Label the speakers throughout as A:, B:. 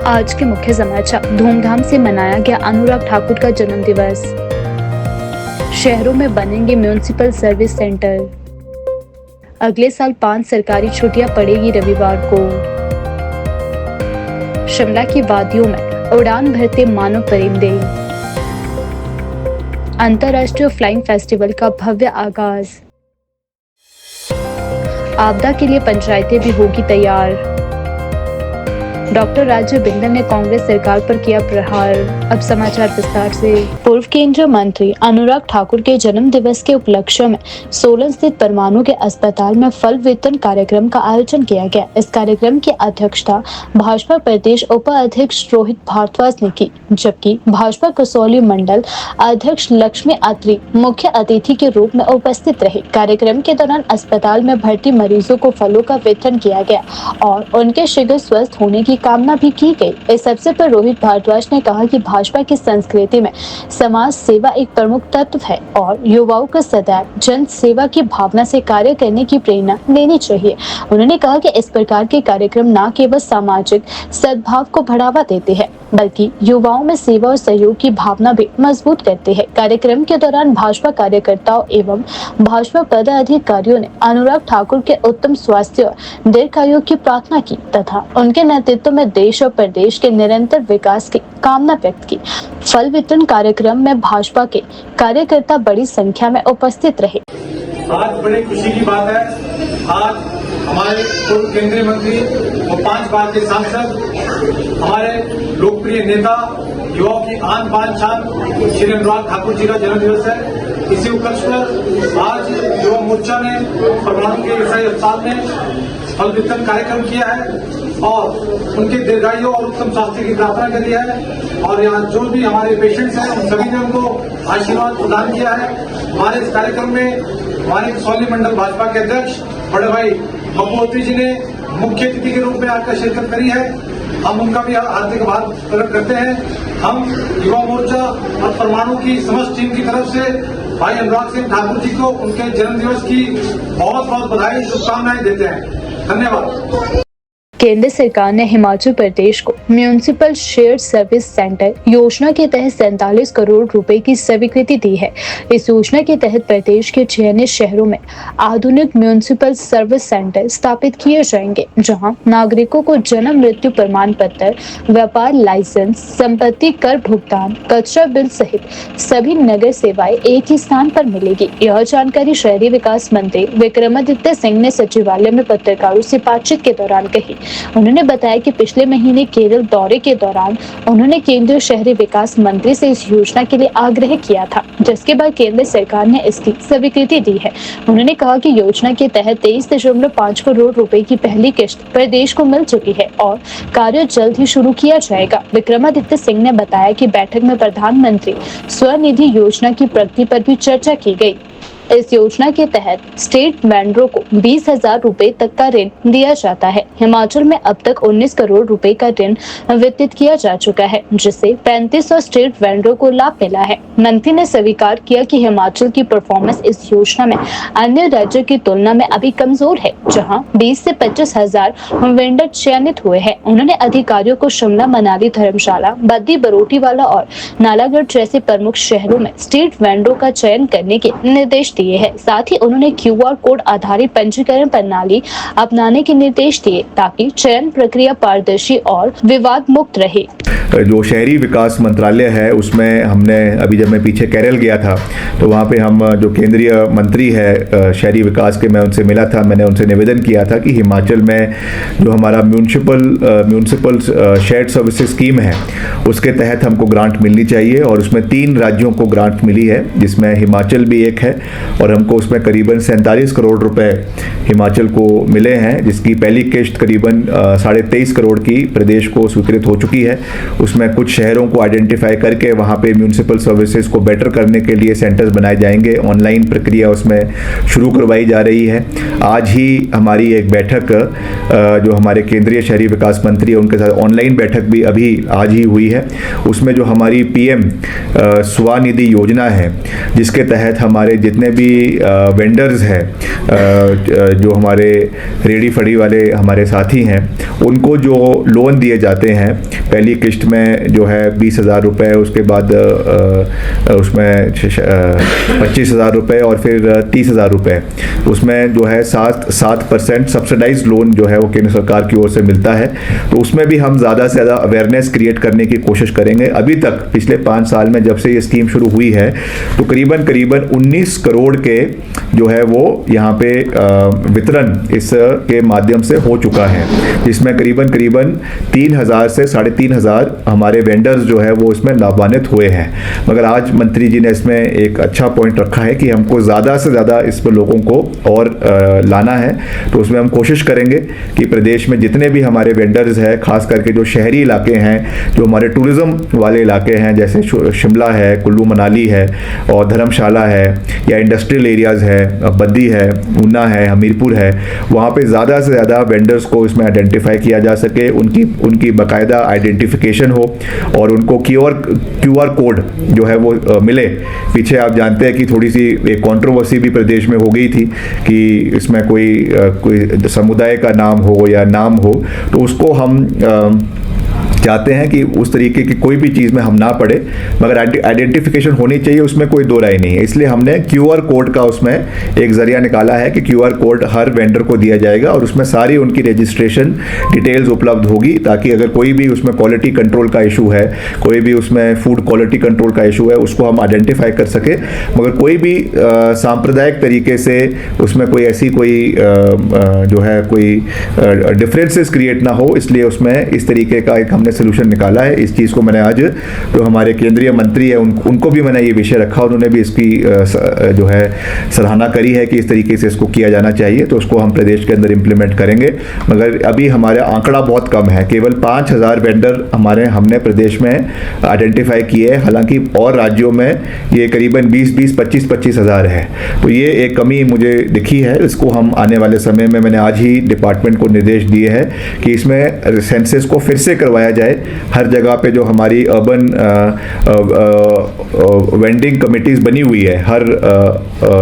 A: आज के मुख्य समाचार। धूमधाम से मनाया गया अनुराग ठाकुर का जन्म दिवस। शहरों में बनेंगे म्यूनिसिपल सर्विस सेंटर। अगले साल 5 सरकारी छुट्टियां पड़ेगी रविवार को। शिमला की वादियों में उड़ान भरते मानव परिंदे। अंतर्राष्ट्रीय फ्लाइंग फेस्टिवल का भव्य आगाज। आपदा के लिए पंचायतें भी होगी तैयार। डॉक्टर राजू बिंदल ने कांग्रेस सरकार पर किया प्रहार। अब समाचार विस्तार से। पूर्व केंद्रीय मंत्री अनुराग ठाकुर के जन्म दिवस के उपलक्ष्य में सोलन स्थित परमाणु के अस्पताल में फल वितरण कार्यक्रम का आयोजन किया गया। इस कार्यक्रम की अध्यक्षता भाजपा प्रदेश उपाध्यक्ष रोहित भारद्वाज ने की, जबकि भाजपा कसौली मंडल अध्यक्ष लक्ष्मी अत्री मुख्य अतिथि के रूप में उपस्थित रहे। कार्यक्रम के दौरान अस्पताल में भर्ती मरीजों को फलों का वितरण किया गया और उनके शीघ्र स्वस्थ होने की कामना भी की गई। इस अवसर पर रोहित भारद्वाज ने कहा कि भाजपा की संस्कृति में समाज सेवा एक प्रमुख तत्व है और युवाओं को सदैव जन सेवा की भावना से कार्य करने की प्रेरणा देनी चाहिए। उन्होंने कहा कि इस प्रकार के कार्यक्रम न केवल सामाजिक सद्भाव को बढ़ावा देते हैं, बल्कि युवाओं में सेवा और सहयोग की भावना भी मजबूत करते हैं। कार्यक्रम के दौरान भाजपा कार्यकर्ताओं एवं भाजपा पदाधिकारियों ने अनुराग ठाकुर के उत्तम स्वास्थ्य और दीर्घायु की प्रार्थना की तथा उनके नेतृत्व में देश और प्रदेश के निरंतर विकास की कामना व्यक्त की। फल वितरण कार्यक्रम में भाजपा के कार्यकर्ता बड़ी संख्या में उपस्थित रहे।
B: आज बड़ी खुशी की बात है, आज हमारे पूर्व केंद्रीय मंत्री और 5 बार के सांसद, हमारे लोकप्रिय नेता, युवाओं की आन बान शान श्री अनुराग ठाकुर जी का जन्म दिवस है। इसी उपलक्ष्य पर आज युवा मोर्चा ने परमाणु के ईसाई अस्पताल में फल वितरण कार्यक्रम किया है और उनके दीर्घायु और उत्तम स्वास्थ्य की प्रार्थना करी है। और यहाँ जो भी हमारे पेशेंट्स हैं उन सभी ने उनको आशीर्वाद प्रदान किया है। हमारे इस कार्यक्रम में हमारे कसौली मंडल भाजपा के अध्यक्ष बड़े भाई बब्बू अत्री जी ने मुख्य अतिथि के रूप में आकर शिरकत करी है। हम उनका भी हार्दिक आभार प्रकट करते हैं। हम युवा मोर्चा और परमाणु की समस्त टीम की तरफ से भाई अनुराग सिंह ठाकुर जी को उनके जन्म दिवस की बहुत बहुत बधाई, शुभकामनाएं देते हैं। धन्यवाद।
A: केंद्र सरकार ने हिमाचल प्रदेश को म्यूनिसिपल शेयर सर्विस सेंटर योजना के तहत 47 करोड़ रुपए की स्वीकृति दी है। इस योजना के तहत प्रदेश के चयनित शहरों में आधुनिक म्यूनिसिपल सर्विस सेंटर स्थापित किए जाएंगे, जहां नागरिकों को जन्म मृत्यु प्रमाण पत्र, व्यापार लाइसेंस, संपत्ति कर भुगतान, कचरा बिल सहित सभी नगर सेवाएं एक ही स्थान पर मिलेगी। यह जानकारी शहरी विकास मंत्री विक्रमादित्य सिंह ने सचिवालय में पत्रकारों से बातचीत के दौरान कही। उन्होंने बताया कि पिछले महीने केरल दौरे के दौरान उन्होंने केंद्रीय शहरी विकास मंत्री से इस योजना के लिए आग्रह किया था, जिसके बाद केंद्र सरकार ने इसकी स्वीकृति दी है। उन्होंने कहा कि योजना के तहत 23.5 करोड़ रुपए की पहली किश्त प्रदेश को मिल चुकी है और कार्य जल्द ही शुरू किया जाएगा। विक्रमादित्य सिंह ने बताया कि बैठक में प्रधानमंत्री स्वनिधि योजना की प्रगति पर भी चर्चा की गई। इस योजना के तहत स्टेट वेंडरों को 20,000 रुपए तक का ऋण दिया जाता है। हिमाचल में अब तक 19 करोड़ रुपए का ऋण वितरित किया जा चुका है, जिससे 3500 स्टेट वेंडरों को लाभ मिला है। मंत्री ने स्वीकार किया कि हिमाचल की परफॉर्मेंस इस योजना में अन्य राज्यों की तुलना में अभी कमजोर है, जहां 20 से 25,000 वेंडर चयनित हुए हैं। उन्होंने अधिकारियों को शिमला, मनाली, धर्मशाला, बद्दी, बरोटीवाला और नालागढ़ जैसे प्रमुख शहरों में स्टेट वेंडरों का चयन करने के निर्देश दिए हैं। साथ ही उन्होंने QR कोड आधारित पंजीकरण प्रणाली अपनाने के निर्देश दिए ताकि चयन प्रक्रिया पारदर्शी और विवाद मुक्त रहे।
C: जो शहरी विकास मंत्रालय है उसमें हमने अभी जब मैं पीछे केरल गया था तो वहाँ पे हम जो केंद्रीय मंत्री है शहरी विकास के, मैं उनसे मिला था। मैंने उनसे निवेदन किया था कि हिमाचल में जो हमारा म्यूनिसिपल शेयर्ड सर्विसेज स्कीम है उसके तहत हमको ग्रांट मिलनी चाहिए और उसमें 3 राज्यों को ग्रांट मिली है, जिसमें हिमाचल भी एक है और हमको उसमें करीबन 47 करोड़ रुपए हिमाचल को मिले हैं, जिसकी पहली किश्त करीबन 23.5 करोड़ की प्रदेश को स्वीकृत हो चुकी है। उसमें कुछ शहरों को आइडेंटिफाई करके वहाँ पे म्यूनिसिपल सर्विसेज को बेटर करने के लिए सेंटर्स बनाए जाएंगे। ऑनलाइन प्रक्रिया उसमें शुरू करवाई जा रही है। आज ही हमारी एक बैठक जो हमारे केंद्रीय शहरी विकास मंत्री है उनके साथ ऑनलाइन बैठक भी अभी आज ही हुई है। उसमें जो हमारी PM स्वनिधि योजना है, जिसके तहत हमारे जितने भी वेंडर्स हैं, जो हमारे रेडी फड़ी वाले हमारे साथी हैं, उनको जो लोन दिए जाते हैं पहली किश्त में जो है 20,000 रुपये, उसके बाद उसमें 25,000 रुपये और फिर 30,000 रुपये, उसमें जो है 7% सब्सिडाइज लोन जो है वो केंद्र सरकार की ओर से मिलता है। तो उसमें भी हम ज़्यादा से ज़्यादा अवेयरनेस क्रिएट करने की कोशिश करेंगे। अभी तक पिछले 5 साल में जब से ये स्कीम शुरू हुई है तो करीबन 19 करोड़ के जो है वो यहाँ पे वितरण इसके माध्यम से हो चुका है, जिसमें करीबन 3,000 से 3,500 हमारे वेंडर्स जो है वो इसमें लाभान्वित हुए हैं। मगर आज मंत्री जी ने इसमें एक अच्छा पॉइंट रखा है कि हमको ज़्यादा से ज़्यादा इस पर लोगों को और लाना है। तो उसमें हम कोशिश करेंगे कि प्रदेश में जितने भी हमारे वेंडर्स हैं, खास करके जो शहरी इलाके हैं, जो हमारे टूरिज़्म वाले इलाके हैं, जैसे शिमला है, कुल्लू मनाली है और धर्मशाला है, या इंडस्ट्रियल एरियाज़ है, बद्दी है, ऊना है, हमीरपुर है, वहाँ पे ज़्यादा से ज़्यादा वेंडर्स को इसमें आइडेंटिफाई किया जा सके, उनकी बाकायदा आइडेंटिफिकेशन हो और उनको QR कोड जो है वो मिले। पीछे आप जानते हैं कि थोड़ी सी एक कंट्रोवर्सी भी प्रदेश में हो गई थी कि इसमें कोई समुदाय का नाम हो या नाम हो, तो उसको हम चाहते हैं कि उस तरीके की कोई भी चीज़ में हम ना पड़े, मगर आइडेंटिफिकेशन होनी चाहिए, उसमें कोई दो राय नहीं है। इसलिए हमने QR कोड का उसमें एक ज़रिया निकाला है कि QR कोड हर वेंडर को दिया जाएगा और उसमें सारी उनकी रजिस्ट्रेशन डिटेल्स उपलब्ध होगी, ताकि अगर कोई भी उसमें क्वालिटी कंट्रोल का इशू है, कोई भी उसमें फूड क्वालिटी कंट्रोल का इशू है, उसको हम आइडेंटिफाई कर सके। मगर कोई भी सांप्रदायिक तरीके से उसमें कोई ऐसी जो है कोई डिफरेंसेस क्रिएट ना हो, इसलिए उसमें इस तरीके का एक हमने सोल्यूशन निकाला है। इस चीज़ को मैंने आज जो हमारे केंद्रीय मंत्री है उनको भी मैंने ये विषय रखा, उन्होंने भी इसकी जो है सराहना करी है कि इस तरीके से इसको किया जाना चाहिए, तो उसको हम प्रदेश के अंदर इम्प्लीमेंट करेंगे। मगर अभी हमारा आंकड़ा बहुत कम है, केवल 5,000 वेंडर हमने प्रदेश में आइडेंटिफाई किए हैं, हालांकि और राज्यों में ये करीबन 25,000 है। तो ये एक कमी मुझे दिखी है, इसको हम आने वाले समय में, मैंने आज ही डिपार्टमेंट को निर्देश दिए हैं कि इसमें सेंसस को फिर से करवाया जाए। हर जगह पे जो हमारी अर्बन वेंडिंग कमिटीज़ बनी हुई है हर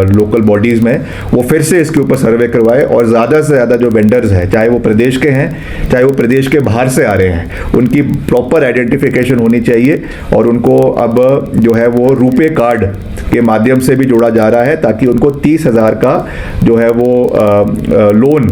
C: लोकल बॉडीज़ में, वो फिर से इसके ऊपर सर्वे करवाए और ज़्यादा से ज़्यादा जो वेंडर्स हैं, चाहे वो प्रदेश के हैं चाहे वो प्रदेश के बाहर से आ रहे हैं, उनकी प्रॉपर आइडेंटिफिकेशन होनी चाहिए और उनको अब जो है वो रुपे कार्ड के माध्यम से भी जोड़ा जा रहा है, ताकि उनको 30,000 का जो है वो लोन,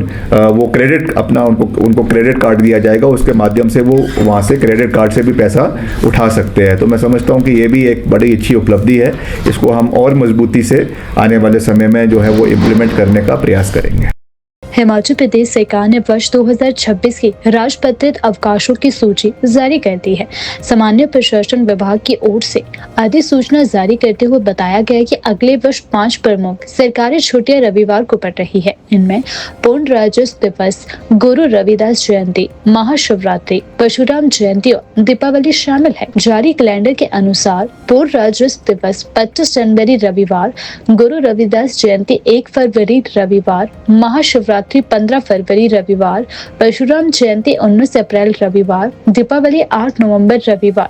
C: वो क्रेडिट अपना उनको क्रेडिट कार्ड दिया जाएगा, उसके माध्यम से वो वहाँ से क्रेडिट कार्ड से भी पैसा उठा सकते हैं। तो मैं समझता हूँ कि ये भी एक बड़ी अच्छी उपलब्धि है, इसको हम और मजबूती से आने वाले समय में जो है वो इम्प्लीमेंट करने का प्रयास करेंगे।
A: हिमाचल प्रदेश सरकार ने वर्ष 2026 की राजपत्रित अवकाशों की सूची जारी कर दी है। सामान्य प्रशासन विभाग की ओर से अधिसूचना जारी करते हुए बताया गया कि अगले वर्ष 5 प्रमुख सरकारी छुट्टियां रविवार को पड़ रही है। इनमें पूर्ण राज्योत्सव दिवस, गुरु रविदास जयंती, महाशिवरात्रि, परशुराम जयंती और दीपावली शामिल है। जारी कैलेंडर के अनुसार पूर्ण राज्योत्सव दिवस 25 जनवरी रविवार, गुरु रविदास जयंती 1 फरवरी रविवार, महाशिवरात्रि 15 फरवरी रविवार, परशुराम जयंती 19 अप्रैल रविवार, दीपावली 8 नवंबर रविवार।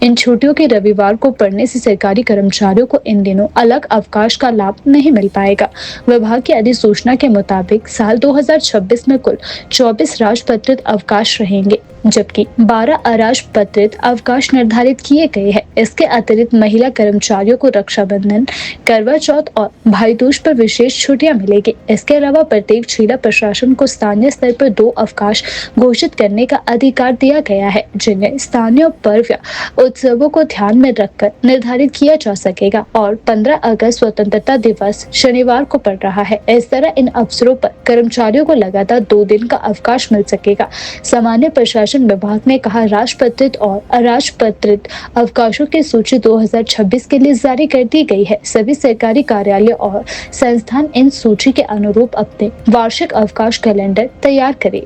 A: इन छुट्टियों के रविवार को पड़ने से सरकारी कर्मचारियों को इन दिनों अलग अवकाश का लाभ नहीं मिल पाएगा। विभाग की अधिसूचना के मुताबिक साल 2026 में कुल 24 राजपत्रित अवकाश रहेंगे, जबकि 12 अराजपत्रित अवकाश निर्धारित किए गए हैं। इसके अतिरिक्त महिला कर्मचारियों को रक्षाबंधन, करवा चौथ और भाई दूज पर विशेष छुट्टियां मिलेगी। इसके अलावा प्रत्येक जिला प्रशासन को स्थानीय स्तर पर 2 अवकाश घोषित करने का अधिकार दिया गया है, जिन्हें स्थानीय पर्व या उत्सवों को ध्यान में रखकर निर्धारित किया जा सकेगा। और 15 अगस्त स्वतंत्रता दिवस शनिवार को पड़ रहा है। इस तरह इन अवसरों पर कर्मचारियों को लगातार 2 दिन का अवकाश मिल सकेगा। सामान्य प्रशासन विभाग ने कहा, राजपत्रित और अराजपत्रित अवकाशों की सूची 2026 के लिए जारी कर दी गई है। सभी सरकारी कार्यालय और संस्थान इन सूची के अनुरूप अपने वार्षिक अवकाश कैलेंडर तैयार करें।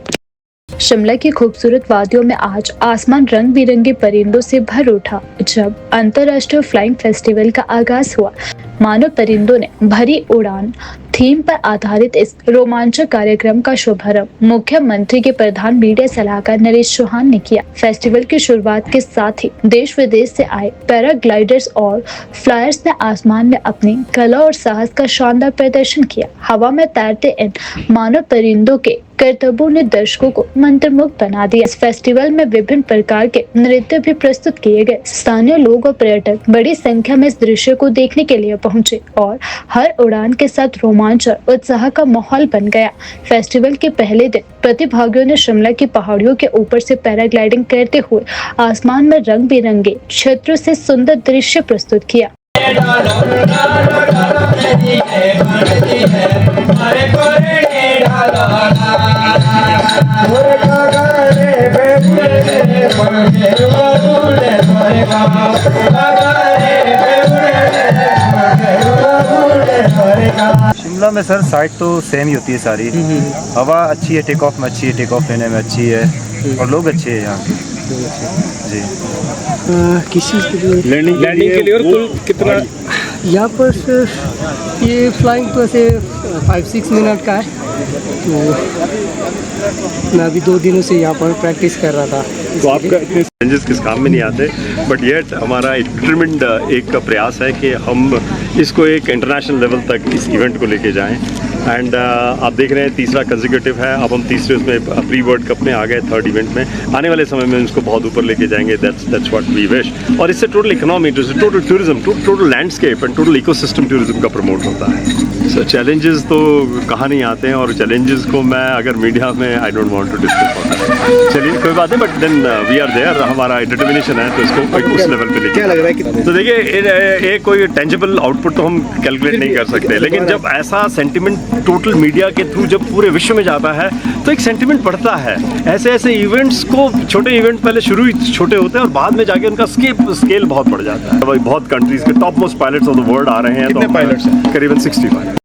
A: शिमला की खूबसूरत वादियों में आज आसमान रंग बिरंगे परिंदों से भर उठा। जब अंतर्राष्ट्रीय फ्लाइंग फेस्टिवल का आगाज हुआ, मानो परिंदों ने भरी उड़ान थीम पर आधारित इस रोमांचक कार्यक्रम का शुभारंभ मुख्यमंत्री के प्रधान मीडिया सलाहकार नरेश चौहान ने किया। फेस्टिवल की शुरुआत के साथ ही देश विदेश से आए पैराग्लाइडर्स और फ्लायर्स ने आसमान में अपनी कला और साहस का शानदार प्रदर्शन किया। हवा में तैरते इन मानव परिंदों के करतबों ने दर्शकों को मंत्रमुग्ध बना दिया। इस फेस्टिवल में विभिन्न प्रकार के नृत्य भी प्रस्तुत किए गए। स्थानीय लोग और पर्यटक बड़ी संख्या में इस दृश्य को देखने के लिए पहुंचे और हर उड़ान के साथ रोमांच और उत्साह का माहौल बन गया। फेस्टिवल के पहले दिन प्रतिभागियों ने शिमला की पहाड़ियों के ऊपर से पैराग्लाइडिंग करते हुए आसमान में रंग बिरंगे छत्रों से सुंदर दृश्य प्रस्तुत किया।
D: शिमला में सर साइड तो सेम ही होती है सारी। हवा अच्छी है, टेक ऑफ में अच्छी है, टेक ऑफ लेने में अच्छी है और लोग अच्छे हैं यहाँ के जी।
E: किस चीज़ के लिए?
F: लैंडिंग के लिए। और कुल कितना
E: यहाँ पर सर ये फ्लाइंग तो ऐसे 5-6 मिनट का है। तो मैं अभी 2 दिनों से यहाँ पर प्रैक्टिस कर रहा था।
F: तो आपका इतने चैलेंजेस किस काम में नहीं आते, बट येट हमारा एक डिटरमिन्ड एक प्रयास है कि हम इसको एक इंटरनेशनल लेवल तक इस इवेंट को लेके जाएं। एंड आप देख रहे हैं तीसरा कंसेक्यूटिव है। अब हम तीसरे उसमें प्री वर्ल्ड कप में आ गए, थर्ड इवेंट में। आने वाले समय में उसको बहुत ऊपर लेके जाएंगे। That's what we wish. और इससे total economy, total tourism, total landscape and total ecosystem tourism का प्रमोट होता है। सो चैलेंजेस तो कहाँ नहीं आते हैं, और चैलेंजेस को मैं अगर मीडिया में I don't want to discuss. चलिए कोई बात नहीं, but then we are there. हमारा डिटर्मिनेशन है तो इसको उस लेवल पे लेके।
C: क्या लग रहा है कि
F: तो देखिए ये कोई टेंजिबल आउटपुट तो हम कैलकुलेट नहीं कर सकते, लेकिन जब ऐसा सेंटिमेंट टोटल मीडिया के थ्रू जब पूरे विश्व में जाता है तो एक सेंटिमेंट बढ़ता है। ऐसे ऐसे इवेंट्स को, छोटे इवेंट पहले शुरू ही छोटे होते हैं और बाद में जाके उनका स्केल बहुत बढ़ जाता है। भाई बहुत कंट्रीज के top most pilots of the world आ रहे हैं।
C: कितने पायलट्स हैं?
F: करीबन 60 पायलट।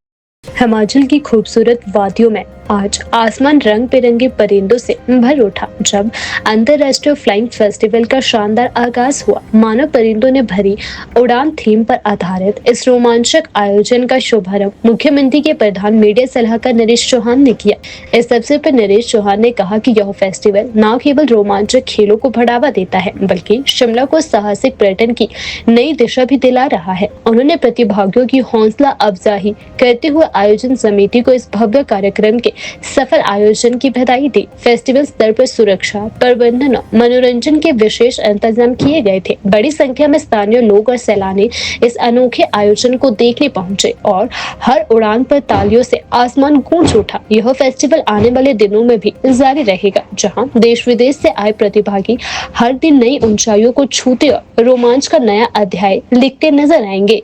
A: हिमाचल की खूबसूरत वादियों में आज आसमान रंग बिरंगे परिंदों से भर उठा जब अंतर्राष्ट्रीय फ्लाइंग फेस्टिवल का शानदार आगाज हुआ। मानव परिंदों ने भरी उड़ान थीम पर आधारित इस रोमांचक आयोजन का शुभारंभ मुख्यमंत्री के प्रधान मीडिया सलाहकार नरेश चौहान ने किया। इस अवसर पर नरेश चौहान ने कहा कि यह फेस्टिवल न केवल रोमांचक खेलों को बढ़ावा देता है, बल्कि शिमला को साहसिक पर्यटन की नई दिशा भी दिला रहा है। उन्होंने प्रतिभागियों की हौसला अफजाई करते हुए आयोजन समिति को इस भव्य कार्यक्रम के सफल आयोजन की बधाई दी। फेस्टिवल स्तर पर सुरक्षा, प्रबंधन और मनोरंजन के विशेष इंतजाम किए गए थे। बड़ी संख्या में स्थानीय लोग और सैलानी इस अनोखे आयोजन को देखने पहुंचे और हर उड़ान पर तालियों से आसमान गूंज उठा। यह फेस्टिवल आने वाले दिनों में भी जारी रहेगा, जहां देश विदेश से आए प्रतिभागी हर दिन नई ऊंचाइयों को छूते और रोमांच का नया अध्याय लिखते नजर आएंगे।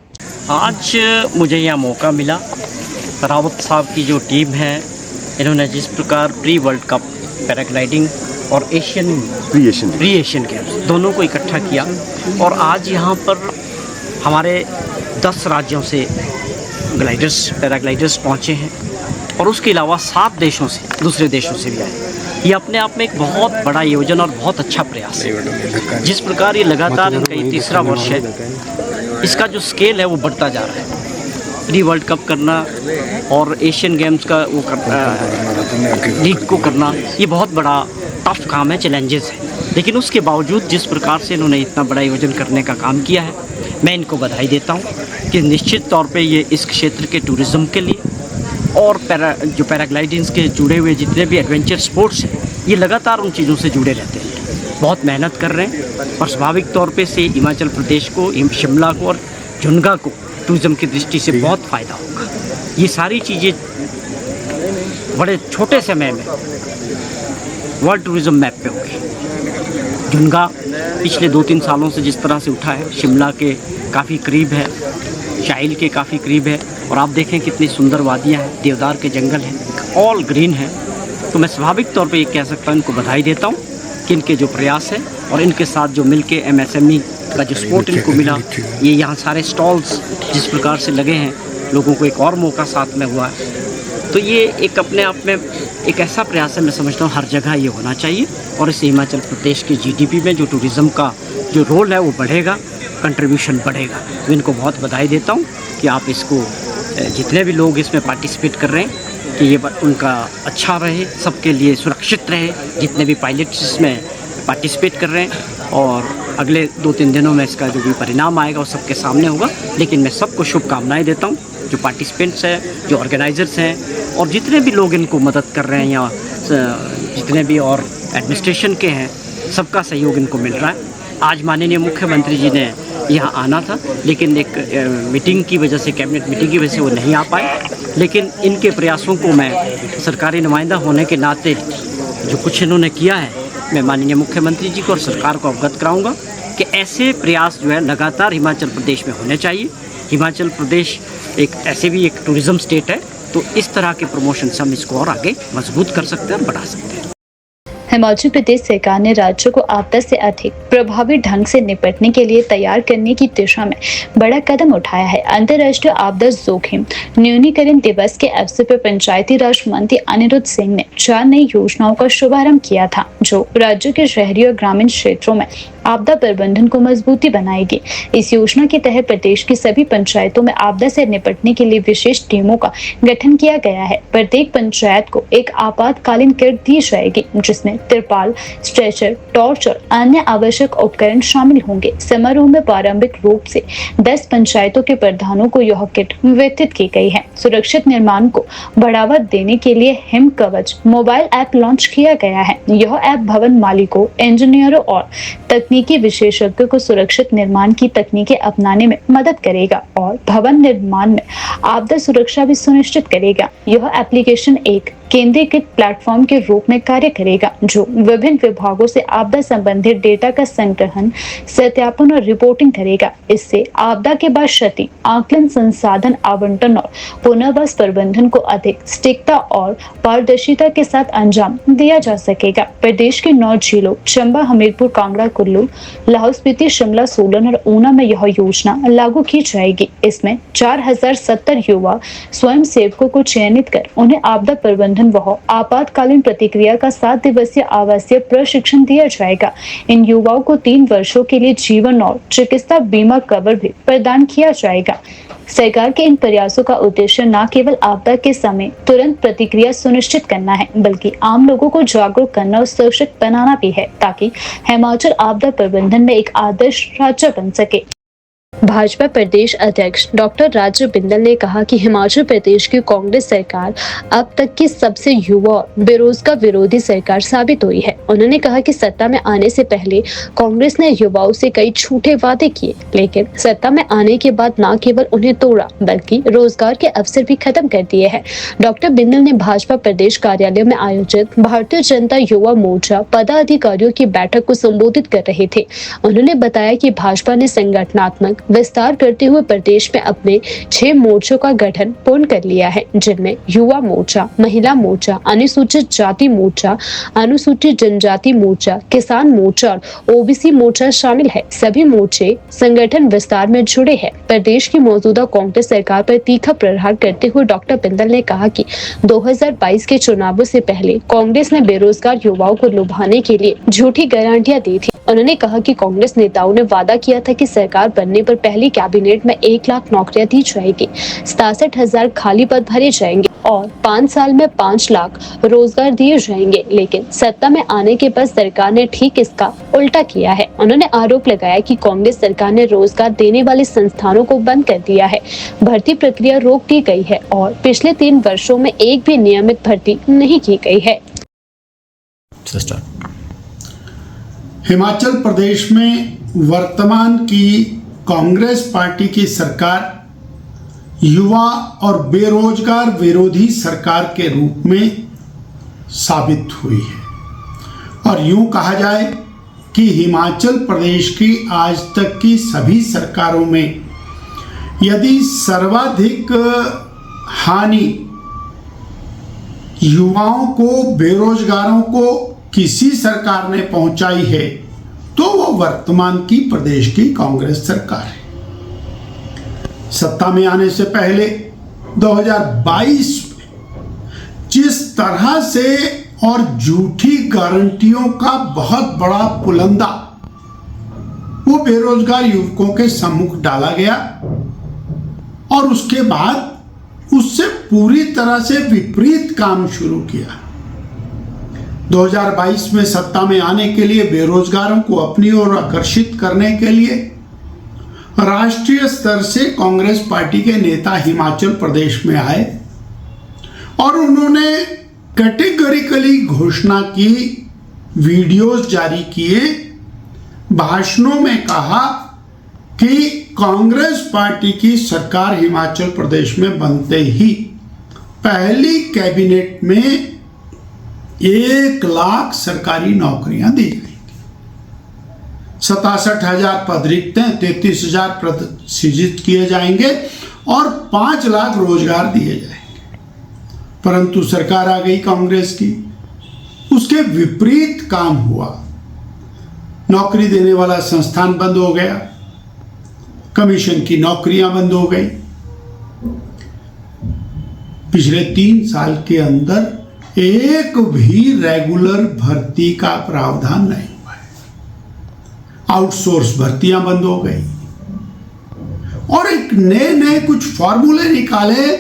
G: आज मुझे यह मौका मिला। रावत साहब की जो टीम है, इन्होंने जिस प्रकार प्री वर्ल्ड कप पैराग्लाइडिंग और प्री एशियन गेम्स दोनों को इकट्ठा किया, और आज यहाँ पर हमारे 10 राज्यों से पैराग्लाइडर्स पहुँचे हैं, और उसके अलावा 7 देशों से, दूसरे देशों से भी आए। ये अपने आप में एक बहुत बड़ा आयोजन और बहुत अच्छा प्रयास है। जिस प्रकार ये लगातार इनका ये तीसरा वर्ष है, इसका जो स्केल है वो बढ़ता जा रहा है। प्री वर्ल्ड कप करना और एशियन गेम्स का वो लीग को करना, ये बहुत बड़ा टफ काम है, चैलेंजेस है। लेकिन उसके बावजूद जिस प्रकार से इन्होंने इतना बड़ा आयोजन करने का काम किया है, मैं इनको बधाई देता हूँ कि निश्चित तौर पे ये इस क्षेत्र के टूरिज़्म के लिए और पैराग्लाइडिंग के जुड़े हुए जितने भी एडवेंचर स्पोर्ट्स हैं, ये लगातार उन चीज़ों से जुड़े रहते हैं, बहुत मेहनत कर रहे हैं। और स्वाभाविक तौर पे से हिमाचल प्रदेश को, शिमला को और जुनगा को टूरिज़्म की दृष्टि से बहुत फ़ायदा होगा। ये सारी चीज़ें बड़े छोटे समय में वर्ल्ड टूरिज़्म मैप पे होगी। जुनगा पिछले 2-3 सालों से जिस तरह से उठा है, शिमला के काफ़ी करीब है, शाइल के काफ़ी करीब है, और आप देखें कितनी सुंदर वादियाँ हैं, देवदार के जंगल हैं, ऑल ग्रीन है। तो मैं स्वाभाविक तौर पे ये कह सकता हूँ, इनको बधाई देता हूँ कि इनके जो प्रयास है और इनके साथ जो मिलके MSME का जो सपोर्ट इनको मिला, ये यहाँ सारे स्टॉल्स जिस प्रकार से लगे हैं, लोगों को एक और मौका साथ में हुआ है। तो ये एक अपने आप में एक ऐसा प्रयास है, मैं समझता हूँ हर जगह ये होना चाहिए, और इससे हिमाचल प्रदेश की GDP में जो टूरिज़्म का जो रोल है वो बढ़ेगा, कंट्रीब्यूशन बढ़ेगा। मैं इनको बहुत बधाई देता हूँ कि आप इसको जितने भी लोग इसमें पार्टिसिपेट कर रहे हैं कि ये उनका अच्छा रहे, सबके लिए सुरक्षित रहे, जितने भी पायलट्स इसमें पार्टिसिपेट कर रहे हैं। और अगले 2-3 दिनों में इसका जो भी परिणाम आएगा वो सबके सामने होगा। लेकिन मैं सबको शुभकामनाएं देता हूँ, जो पार्टिसिपेंट्स हैं, जो ऑर्गेनाइजर्स हैं और जितने भी लोग इनको मदद कर रहे हैं या जितने भी और एडमिनिस्ट्रेशन के हैं, सबका सहयोग इनको मिल रहा है। आज माननीय मुख्यमंत्री जी ने यहाँ आना था, लेकिन एक मीटिंग की वजह से, कैबिनेट मीटिंग की वजह से वो नहीं आ पाए। लेकिन इनके प्रयासों को मैं सरकारी नुमाइंदा होने के नाते जो कुछ इन्होंने किया है, मैं माननीय मुख्यमंत्री जी को और सरकार को अवगत कराऊंगा कि ऐसे प्रयास जो है लगातार हिमाचल प्रदेश में होने चाहिए। हिमाचल प्रदेश एक ऐसे भी एक टूरिज़्म स्टेट है, तो इस तरह के प्रमोशन से हम इसको और आगे मजबूत कर सकते हैं और बढ़ा सकते हैं।
A: हिमाचल प्रदेश सरकार ने राज्य को आपदा से अधिक प्रभावी ढंग से निपटने के लिए तैयार करने की दिशा में बड़ा कदम उठाया है। अंतर्राष्ट्रीय आपदा जोखिम न्यूनीकरण दिवस के अवसर पर पंचायती राज मंत्री अनिरुद्ध सिंह ने 4 नई योजनाओं का शुभारंभ किया था, जो राज्य के शहरी और ग्रामीण क्षेत्रों में आपदा प्रबंधन को मजबूती बनाएगी। इस योजना के तहत प्रदेश की सभी पंचायतों में आपदा से निपटने के लिए विशेष टीमों का गठन किया गया है। प्रत्येक पंचायत को एक आपातकालीन किट दी जाएगी, जिसमें तिरपाल, स्ट्रेचर, टॉर्च और अन्य आवश्यक उपकरण शामिल होंगे। समारोह में प्रारंभिक रूप से 10 पंचायतों के प्रधानों को यह किट वितरित की गई है। सुरक्षित निर्माण को बढ़ावा देने के लिए हिम कवच मोबाइल ऐप लॉन्च किया गया है। यह ऐप भवन मालिकों, इंजीनियरों और तकनीकी विशेषज्ञों को सुरक्षित निर्माण की तकनीकें अपनाने में मदद करेगा और भवन निर्माण में आपदा सुरक्षा भी सुनिश्चित करेगा। यह एप्लीकेशन एक केंद्रीकृत प्लेटफॉर्म के रूप में कार्य करेगा, जो विभिन्न विभागों से आपदा संबंधित डेटा का संग्रहण, सत्यापन और रिपोर्टिंग करेगा। इससे आपदा के बाद क्षति आकलन, संसाधन आवंटन और पुनर्वास प्रबंधन को अधिक सटीकता और पारदर्शिता के साथ अंजाम दिया जा सकेगा। प्रदेश के 9 जिलों चंबा, हमीरपुर, कांगड़ा, कुल्लू, लाहौल स्पीति, शिमला, सोलन और ऊना में यह योजना लागू की जाएगी। इसमें 4070 युवा स्वयं सेवकों को चयनित कर उन्हें आपदा प्रबंधन वह आपातकालीन प्रतिक्रिया का 7 दिवसीय आवासीय प्रशिक्षण दिया जाएगा। इन युवाओं को 3 वर्षों के लिए जीवन और चिकित्सा बीमा कवर भी प्रदान किया जाएगा। सरकार के इन प्रयासों का उद्देश्य न केवल आपदा के समय तुरंत प्रतिक्रिया सुनिश्चित करना है, बल्कि आम लोगों को जागरूक करना और सुरक्षित बनाना भी है, ताकि हिमाचल आपदा प्रबंधन में एक आदर्श राज्य बन सके। भाजपा प्रदेश अध्यक्ष डॉक्टर राजू बिंदल ने कहा कि हिमाचल प्रदेश की कांग्रेस सरकार अब तक की सबसे युवा और बेरोजगार विरोधी सरकार साबित हुई है। उन्होंने कहा कि सत्ता में आने से पहले कांग्रेस ने युवाओं से कई झूठे वादे किए, लेकिन सत्ता में आने के बाद न केवल उन्हें तोड़ा, बल्कि रोजगार के अवसर भी खत्म कर दिए हैं। डॉक्टर बिंदल ने भाजपा प्रदेश कार्यालय में आयोजित भारतीय जनता युवा मोर्चा पदाधिकारियों की बैठक को संबोधित कर रहे थे। उन्होंने बताया कि भाजपा ने संगठनात्मक विस्तार करते हुए प्रदेश में अपने 6 मोर्चों का गठन पूर्ण कर लिया है, जिनमें युवा मोर्चा, महिला मोर्चा, अनुसूचित जाति मोर्चा, अनुसूचित जनजाति मोर्चा, किसान मोर्चा और ओबीसी मोर्चा शामिल है। सभी मोर्चे संगठन विस्तार में जुड़े हैं। प्रदेश की मौजूदा कांग्रेस सरकार पर तीखा प्रहार करते हुए डॉक्टर बिंदल ने कहा कि 2022 के चुनावों से पहले कांग्रेस ने बेरोजगार युवाओं को लुभाने के लिए झूठी गारंटियां दी थी। उन्होंने कहा कि कांग्रेस नेताओं ने वादा किया था कि सरकार बनने पर पहली कैबिनेट में 1 लाख नौकरियां दी जाएगी, 67,000 खाली पद भरे जाएंगे और 5 साल में 5 लाख रोजगार दिए जाएंगे। लेकिन सत्ता में आने के बाद सरकार ने ठीक इसका उल्टा किया है। उन्होंने आरोप लगाया कि कांग्रेस सरकार ने रोजगार देने वाले संस्थानों को बंद कर दिया है, भर्ती प्रक्रिया रोक दी गई है और पिछले 3 वर्षों में एक भी नियमित भर्ती नहीं की गई है।
H: हिमाचल प्रदेश में वर्तमान की कांग्रेस पार्टी की सरकार युवा और बेरोजगार विरोधी सरकार के रूप में साबित हुई है और यूं कहा जाए कि हिमाचल प्रदेश की आज तक की सभी सरकारों में यदि सर्वाधिक हानि युवाओं को, बेरोजगारों को किसी सरकार ने पहुंचाई है तो वो वर्तमान की प्रदेश की कांग्रेस सरकार है। सत्ता में आने से पहले 2022 में जिस तरह से और झूठी गारंटियों का बहुत बड़ा पुलंदा वो बेरोजगार युवकों के सम्मुख डाला गया और उसके बाद उससे पूरी तरह से विपरीत काम शुरू किया। 2022 में सत्ता में आने के लिए बेरोजगारों को अपनी ओर आकर्षित करने के लिए राष्ट्रीय स्तर से कांग्रेस पार्टी के नेता हिमाचल प्रदेश में आए और उन्होंने कैटेगरिकली घोषणा की, वीडियोस जारी किए, भाषणों में कहा कि कांग्रेस पार्टी की सरकार हिमाचल प्रदेश में बनते ही पहली कैबिनेट में 1 लाख सरकारी नौकरियां दी जाएंगी, 67,000 पद रिक्त हैं, 33,000 पद सृजित किए जाएंगे और 5 लाख रोजगार दिए जाएंगे। परंतु सरकार आ गई कांग्रेस की, उसके विपरीत काम हुआ। नौकरी देने वाला संस्थान बंद हो गया, कमीशन की नौकरियां बंद हो गई। पिछले 3 साल के अंदर एक भी रेगुलर भर्ती का प्रावधान नहीं हुआ है। आउटसोर्स भर्तियां बंद हो गई और एक नए कुछ फॉर्मूले निकाले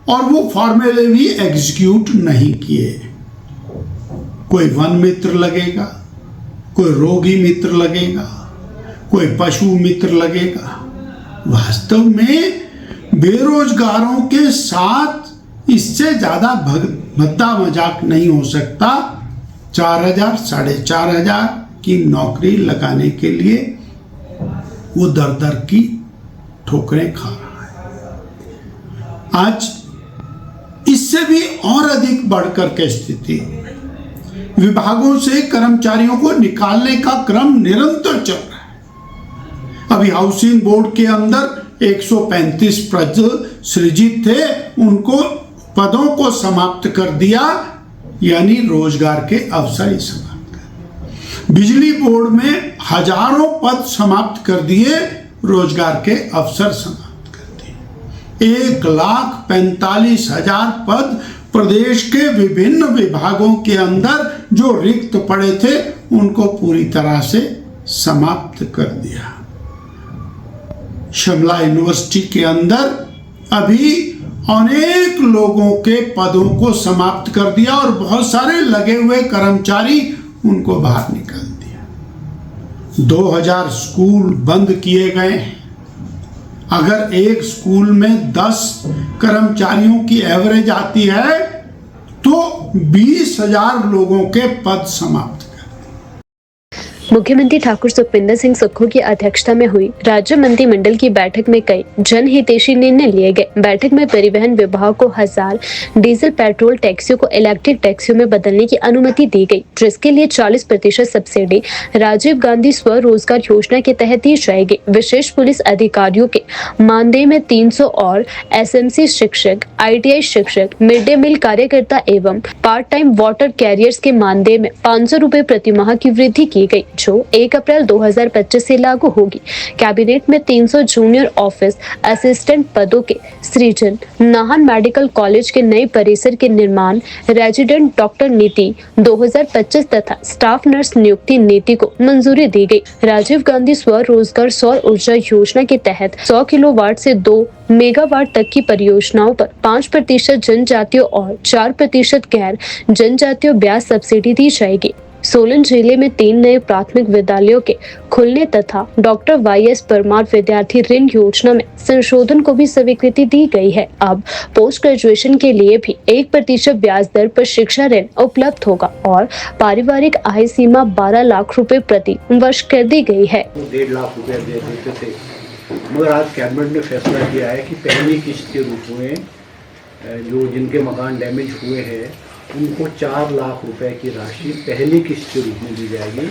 H: और वो फॉर्मूले भी एग्जीक्यूट नहीं किए। कोई वन मित्र लगेगा, कोई रोगी मित्र लगेगा, कोई पशु मित्र लगेगा। वास्तव में बेरोजगारों के साथ इससे ज्यादा भद्दा मजाक नहीं हो सकता। 4,000 4,500 की नौकरी लगाने के लिए वो दर की ठोकरें खा रहा है। आज इससे भी और अधिक बढ़कर के स्थिति, विभागों से कर्मचारियों को निकालने का क्रम निरंतर चल रहा है। अभी हाउसिंग बोर्ड के अंदर 135 पद सृजित थे, उनको पदों को समाप्त कर दिया, यानी रोजगार के अवसर ही समाप्त कर। बिजली बोर्ड में हजारों पद समाप्त कर दिए, रोजगार के अवसर समाप्त कर दिए। 1,45,000 पद प्रदेश के विभिन्न विभागों के अंदर जो रिक्त पड़े थे उनको पूरी तरह से समाप्त कर दिया। शिमला यूनिवर्सिटी के अंदर अभी अनेक लोगों के पदों को समाप्त कर दिया और बहुत सारे लगे हुए कर्मचारी उनको बाहर निकाल दिया। 2000 स्कूल बंद किए गए। अगर एक स्कूल में 10 कर्मचारियों की एवरेज आती है तो 20,000 लोगों के पद समाप्त।
A: मुख्यमंत्री ठाकुर सुखविंदर सिंह सुक्खू की अध्यक्षता में हुई राज्य मंत्रिमंडल की बैठक में कई जनहितैषी निर्णय लिए गए। बैठक में परिवहन विभाग को 1000 डीजल पेट्रोल टैक्सियों को इलेक्ट्रिक टैक्सियों में बदलने की अनुमति दी गई, जिसके लिए 40% सब्सिडी राजीव गांधी स्वरोजगार योजना के तहत दी जाएगी। विशेष पुलिस अधिकारियों के मानदेय में 300 और एसएमसी शिक्षक, ITI शिक्षक, मिड डे मील कार्यकर्ता एवं पार्ट टाइम वाटर कैरियर्स के मानदेय में 500 रुपए प्रति माह की वृद्धि की गई, जो 1 अप्रैल 2025 से लागू होगी। कैबिनेट में 300 जूनियर ऑफिस असिस्टेंट पदों के सृजन, नाहन मेडिकल कॉलेज के नए परिसर के निर्माण, रेजिडेंट डॉक्टर नीति 2025 तथा स्टाफ नर्स नियुक्ति नीति को मंजूरी दी गई। राजीव गांधी स्वरोजगार सौर ऊर्जा योजना के तहत 100 किलोवाट से 2 मेगावाट तक की परियोजनाओं पर 5% जनजातियों और 4% गैर जनजातियों ब्याज सब्सिडी दी जाएगी। सोलन जिले में 3 नए प्राथमिक विद्यालयों के खुलने तथा डॉक्टर YS परमार विद्यार्थी ऋण योजना में संशोधन को भी स्वीकृति दी गई है। अब पोस्ट ग्रेजुएशन के लिए भी 1% ब्याज दर पर शिक्षा ऋण उपलब्ध होगा और पारिवारिक आय सीमा 12 लाख रुपए प्रति वर्ष कर दी गई है।
I: 1.5 लाख रुपए दे देते थे, मगर आज कैबिनेट ने फैसला किया है कि पहली किस्त के रूप में जो जिनके मकान डैमेज हुए हैं उनको 4 लाख रुपए की राशि पहली किस्त के रूप में दी जाएगी,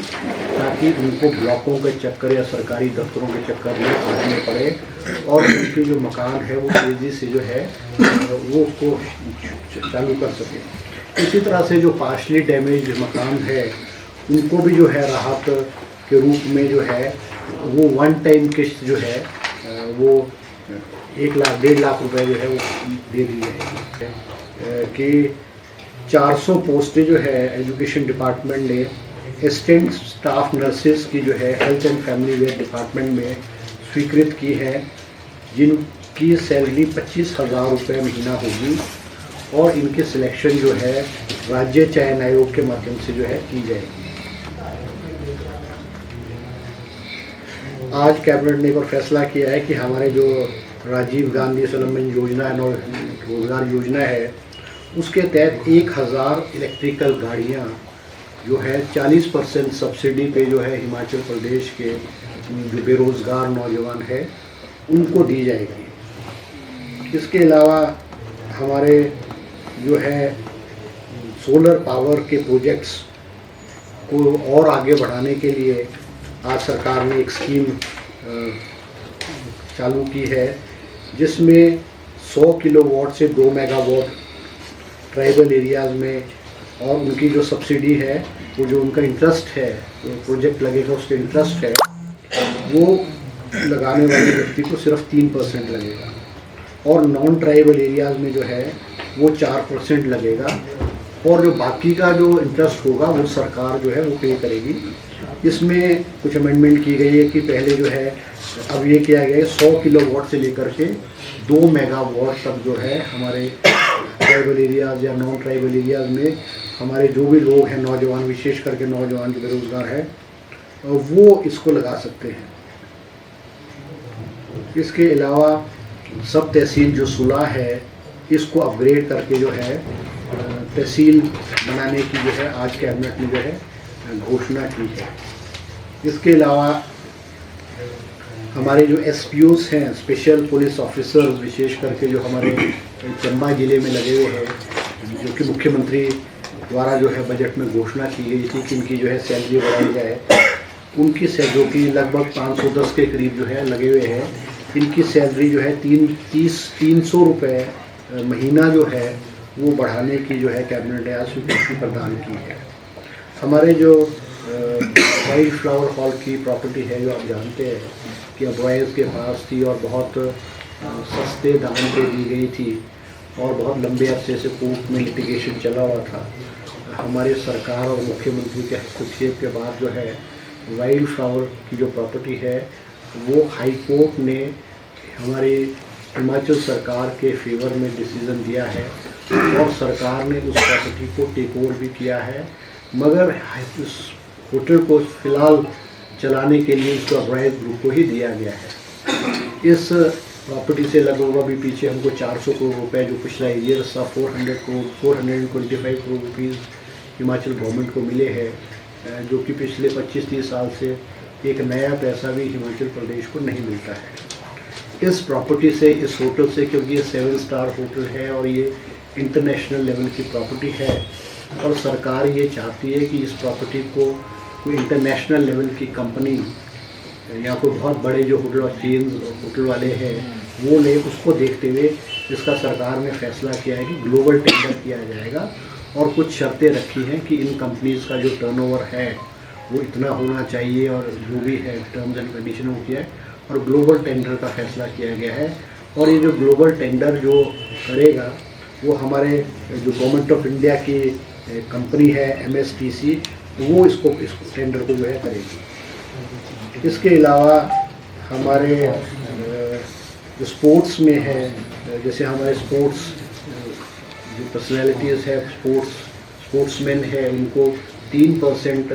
I: ताकि उनको ब्लॉकों के चक्कर या सरकारी दफ्तरों के चक्कर में काटने पड़े और उनके जो मकान है वो तेज़ी से जो है वो उसको चालू कर सके। इसी तरह से जो पार्शली डैमेज मकान है उनको भी जो है राहत के रूप में जो है वो 1 टाइम किस्त जो है वो 1 लाख 1.5 लाख रुपए जो है वो दे दी जाएगी। कि 400 पोस्टें जो है एजुकेशन डिपार्टमेंट ने असिस्टेंट स्टाफ नर्सेस की जो है हेल्थ एंड फैमिली वेयर डिपार्टमेंट में स्वीकृत की है, जिन की सैलरी 25,000 रुपये महीना होगी और इनकी सिलेक्शन जो है राज्य चयन आयोग के माध्यम से जो है की जाएगी। आज कैबिनेट ने एक और फैसला किया है कि हमारे जो राजीव गांधी स्वावलंबन योजना है, रोजगार योजना है, उसके तहत 1000 इलेक्ट्रिकल गाड़ियाँ जो है 40% सब्सिडी पे जो है हिमाचल प्रदेश के जो बेरोज़गार नौजवान है उनको दी जाएगी। इसके अलावा हमारे जो है सोलर पावर के प्रोजेक्ट्स को और आगे बढ़ाने के लिए आज सरकार ने एक स्कीम चालू की है, जिसमें 100 किलोवाट से 2 मेगावाट ट्राइबल एरियाज़ में, और उनकी जो सब्सिडी है वो जो उनका इंटरेस्ट है, जो प्रोजेक्ट लगेगा उसके इंटरेस्ट है, वो लगाने वाले व्यक्ति को सिर्फ 3% लगेगा, और नॉन ट्राइबल एरियाज़ में जो है वो 4% लगेगा, और जो बाकी का जो इंटरेस्ट होगा वो सरकार जो है वो पे करेगी। इसमें कुछ अमेंडमेंट की गई है कि पहले जो है अब ये किया गया है 100 किलोवाट से लेकर के 2 मेगावाट तक जो है हमारे ट्राइबल एरियाज़ या नॉन ट्राइबल एरियाज़ में हमारे जो भी लोग हैं, नौजवान, विशेष करके नौजवान जो बेरोज़गार है, वो इसको लगा सकते हैं। इसके अलावा सब तहसील जो सुलह है इसको अपग्रेड करके जो है तहसील बनाने की जो है आज कैबिनेट ने जो है घोषणा की है। इसके अलावा हमारे जो SPOs हैं, स्पेशल पुलिस ऑफिसर, विशेष करके जो हमारे चंबा ज़िले में लगे हुए हैं, जो कि मुख्यमंत्री द्वारा जो है बजट में घोषणा की गई थी कि इनकी जो है सैलरी बढ़ाई जाए, उनकी जो कि लगभग 510 के करीब जो है लगे हुए हैं, इनकी सैलरी जो है 300 रुपये महीना जो है वो बढ़ाने की जो है कैबिनेट ने आज स्वीकृति प्रदान की है। हमारे जो वाइल्ड फ्लावर हॉल की प्रॉपर्टी है, जो आप जानते हैं कि अबॉयज़ के पास थी और बहुत सस्ते दाम पे दी गई थी और बहुत लंबे अरसे से कोर्ट में लिटिगेशन चला हुआ था। हमारी सरकार और मुख्यमंत्री के हस्तक्षेप के बाद जो है वाइल्ड फ्लावर की जो प्रॉपर्टी है वो हाई कोर्ट ने हमारी हिमाचल सरकार के फेवर में डिसीज़न दिया है और सरकार ने उस प्रॉपर्टी को टेक ओवर भी किया है, मगर उस होटल को फ़िलहाल चलाने के लिए इसको अब्राइज ग्रुप को ही दिया गया है। इस प्रॉपर्टी से लगभग अभी पीछे हमको 400 करोड़ रुपए जो पिछला ईयर था 425 करोड़ रुपीज़ हिमाचल गवर्नमेंट को मिले हैं, जो कि पिछले 25-30 साल से एक नया पैसा भी हिमाचल प्रदेश को नहीं मिलता है। इस प्रॉपर्टी से, इस होटल से, क्योंकि ये 7 स्टार होटल है और ये इंटरनेशनल लेवल की प्रॉपर्टी है और सरकार ये चाहती है कि इस प्रॉपर्टी को कोई इंटरनेशनल लेवल की कंपनी या कोई बहुत बड़े जो होटल चेन्स होटल वाले हैं वो ले, उसको देखते हुए इसका सरकार ने फैसला किया है कि ग्लोबल टेंडर किया जाएगा और कुछ शर्तें रखी हैं कि इन कंपनीज़ का जो टर्नओवर है वो इतना होना चाहिए और जो भी है टर्म्स एंड कंडीशन हो किया है और ग्लोबल टेंडर का फैसला किया गया है। और ये जो ग्लोबल टेंडर जो करेगा वो हमारे जो गवर्नमेंट ऑफ इंडिया की कंपनी है MSTC, वो इस टेंडर को जो है करेगी। इसके अलावा हमारे जो स्पोर्ट्स में है, जैसे हमारे स्पोर्ट्स जो पर्सनैलिटीज़ है, स्पोर्ट्समैन है, उनको 3%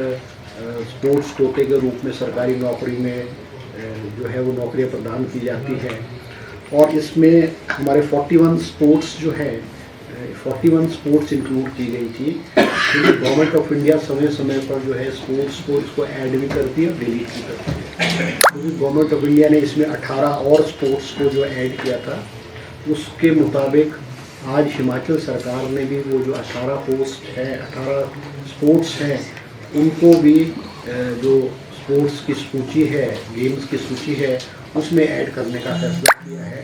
I: स्पोर्ट्स कोटे के रूप में सरकारी नौकरी में जो है वो नौकरियां प्रदान की जाती है। और इसमें हमारे 41 स्पोर्ट्स जो है 41 स्पोर्ट्स इंक्लूड की गई थी, क्योंकि गवर्नमेंट ऑफ इंडिया समय समय पर जो है स्पोर्ट्स को इसको ऐड भी करती है और डिलीट भी करती है। क्योंकि गवर्नमेंट ऑफ इंडिया ने इसमें 18 और स्पोर्ट्स को जो ऐड किया था, उसके मुताबिक आज हिमाचल सरकार ने भी वो जो 18 स्पोर्ट्स हैं उनको भी जो स्पोर्ट्स की सूची है, गेम्स की सूची है, उसमें ऐड करने का फैसला किया है।